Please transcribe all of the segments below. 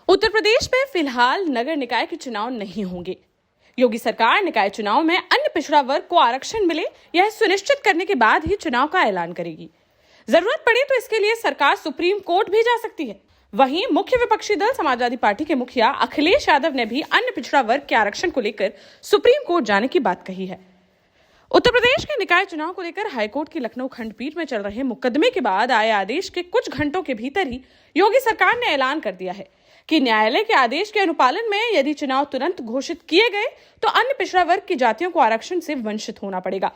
उत्तर प्रदेश में फिलहाल नगर निकाय के चुनाव नहीं होंगे। योगी सरकार निकाय चुनाव में अन्य पिछड़ा वर्ग को आरक्षण मिले, यह सुनिश्चित करने के बाद ही चुनाव का ऐलान करेगी। जरूरत पड़े तो इसके लिए सरकार सुप्रीम कोर्ट भी जा सकती है। वहीं मुख्य विपक्षी दल समाजवादी पार्टी के मुखिया अखिलेश यादव ने भी अन्य पिछड़ा वर्ग के आरक्षण को लेकर सुप्रीम कोर्ट जाने की बात कही है। उत्तर प्रदेश के निकाय चुनाव को लेकर हाईकोर्ट की लखनऊ खंडपीठ में चल रहे मुकदमे के बाद आए आदेश के कुछ घंटों के भीतर ही योगी सरकार ने ऐलान कर दिया है कि न्यायालय के आदेश के अनुपालन में यदि चुनाव तुरंत घोषित किए गए तो अन्य पिछड़ा वर्ग की जातियों को आरक्षण से वंचित होना पड़ेगा।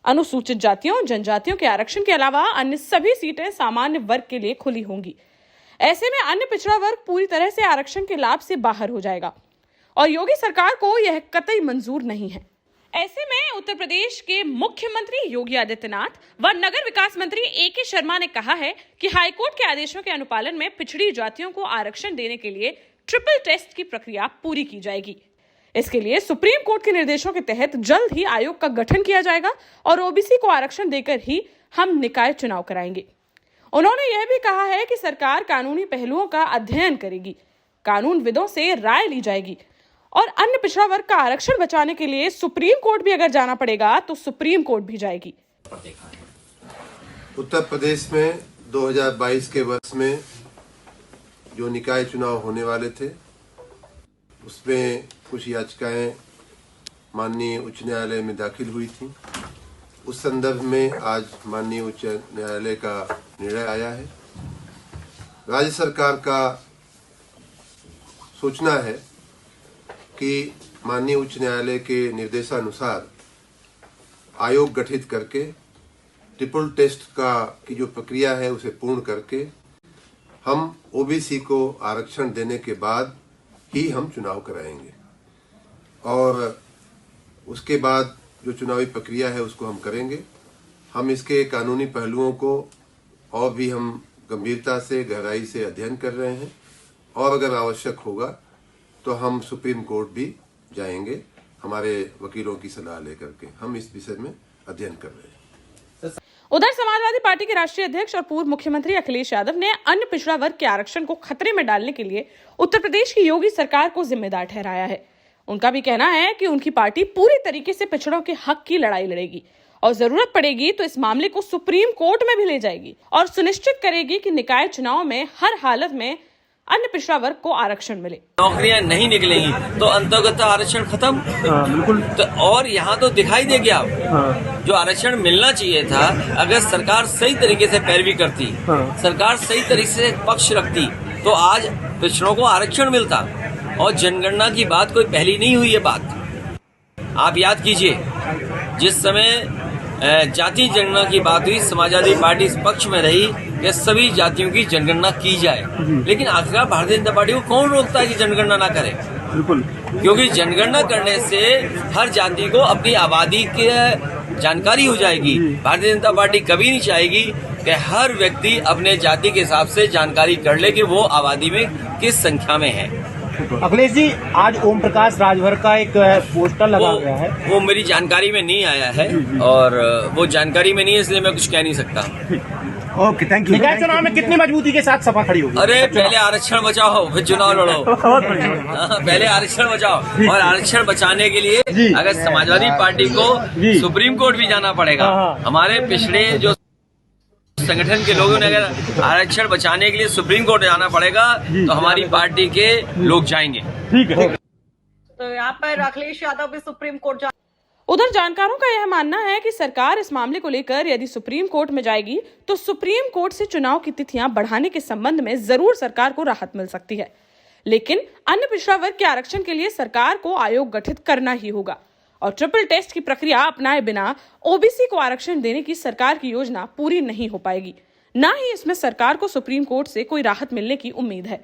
अनुसूचित जातियों, जनजातियों के आरक्षण के अलावा अन्य सभी सीटें सामान्य वर्ग के लिए खुली होंगी। ऐसे में अन्य पिछड़ा वर्ग पूरी तरह से आरक्षण के लाभ से बाहर हो जाएगा और योगी सरकार को यह कतई मंजूर नहीं है। ऐसे में उत्तर प्रदेश के मुख्यमंत्री योगी आदित्यनाथ व नगर विकास मंत्री ए.के. शर्मा ने कहा है कि हाईकोर्ट के आदेशों के अनुपालन में पिछड़ी जातियों को आरक्षण देने के लिए ट्रिपल टेस्ट की प्रक्रिया पूरी की जाएगी। इसके लिए सुप्रीम कोर्ट के निर्देशों के तहत जल्द ही आयोग का गठन किया जाएगा और ओबीसी को आरक्षण देकर ही हम निकाय चुनाव कराएंगे। उन्होंने यह भी कहा है कि सरकार कानूनी पहलुओं का अध्ययन करेगी, कानूनविदों से राय ली जाएगी और अन्य पिछड़ा वर्ग का आरक्षण बचाने के लिए सुप्रीम कोर्ट भी अगर जाना पड़ेगा तो सुप्रीम कोर्ट भी जाएगी। उत्तर प्रदेश में 2022 के वर्ष में जो निकाय चुनाव होने वाले थे उसमें कुछ याचिकाएं माननीय उच्च न्यायालय में दाखिल हुई थी। उस संदर्भ में आज माननीय उच्च न्यायालय का निर्णय आया है। राज्य सरकार का सोचना है कि माननीय उच्च न्यायालय के निर्देशानुसार आयोग गठित करके ट्रिपल टेस्ट की जो प्रक्रिया है उसे पूर्ण करके हम ओबीसी को आरक्षण देने के बाद ही हम चुनाव कराएंगे और उसके बाद जो चुनावी प्रक्रिया है उसको हम करेंगे। हम इसके कानूनी पहलुओं को और भी हम गंभीरता से, गहराई से अध्ययन कर रहे हैं और अगर आवश्यक होगा तो हम सुप्रीम कोर्ट भी जाएंगे। हमारे वकीलों की सलाह लेकर के हम इस विषय में अध्ययन कर रहे हैं। उधर समाजवादी पार्टी के राष्ट्रीय अध्यक्ष और पूर्व मुख्यमंत्री अखिलेश यादव ने अन्य पिछड़ा वर्ग के आरक्षण को खतरे में डालने के लिए उत्तर प्रदेश की योगी सरकार को जिम्मेदार ठहराया है। उनका भी कहना है कि उनकी पार्टी पूरी तरीके से पिछड़ों के हक की लड़ाई लड़ेगी और जरूरत पड़ेगी तो इस मामले को सुप्रीम कोर्ट में भी ले जाएगी और सुनिश्चित करेगी कि निकाय चुनाव में हर हालत में अन्य पिछड़ा वर्ग को आरक्षण मिले। नौकरियां नहीं निकलेंगी तो अंतर्गत आरक्षण खत्म। बिल्कुल। तो और यहाँ तो दिखाई दे गया जो आरक्षण मिलना चाहिए था, अगर सरकार सही तरीके से पैरवी करती, सरकार सही तरीके से पक्ष रखती तो आज पिछड़ों को आरक्षण मिलता। और जनगणना की बात कोई पहली नहीं हुई है बात। आप याद कीजिए जिस समय जाति जनगणना की बात हुई, समाजवादी पार्टी इस पक्ष में रही कि सभी जातियों की जनगणना की जाए, लेकिन आखिरकार भारतीय जनता पार्टी को कौन रोकता है कि जनगणना ना करे? बिल्कुल। क्योंकि जनगणना करने से हर जाति को अपनी आबादी की जानकारी हो जाएगी। भारतीय जनता पार्टी कभी नहीं चाहेगी कि हर व्यक्ति अपने जाति के हिसाब से जानकारी कर ले कि वो आबादी में किस संख्या में है। अखिलेश जी, आज ओम प्रकाश राजभर का एक पोस्टर लगा गया है। वो मेरी जानकारी में नहीं आया है और वो जानकारी में नहीं है, इसलिए मैं कुछ कह नहीं सकता। Okay, thank you. निकाय चुनाव में कितनी मजबूती के साथ सपा खड़ी होगी? अरे पहले आरक्षण बचाओ फिर चुनाव लड़ो। पहले आरक्षण बचाओ और आरक्षण बचाने के लिए अगर समाजवादी पार्टी को सुप्रीम कोर्ट भी जाना पड़ेगा। हमारे पिछड़े जो संगठन के लोगों ने अगर आरक्षण बचाने के लिए सुप्रीम कोर्ट जाना पड़ेगा तो हमारी पार्टी के लोग जाएंगे। ठीक है। तो यहाँ पर अखिलेश यादव भी सुप्रीम कोर्ट उधर जानकारों का यह मानना है कि सरकार इस मामले को लेकर यदि सुप्रीम कोर्ट में जाएगी तो सुप्रीम कोर्ट से चुनाव की तिथियां बढ़ाने के संबंध में जरूर सरकार को राहत मिल सकती है, लेकिन अन्य पिछड़ा वर्ग के आरक्षण के लिए सरकार को आयोग गठित करना ही होगा और ट्रिपल टेस्ट की प्रक्रिया अपनाए बिना ओबीसी को आरक्षण देने की सरकार की योजना पूरी नहीं हो पाएगी। न ही इसमें सरकार को सुप्रीम कोर्ट से कोई राहत मिलने की उम्मीद है।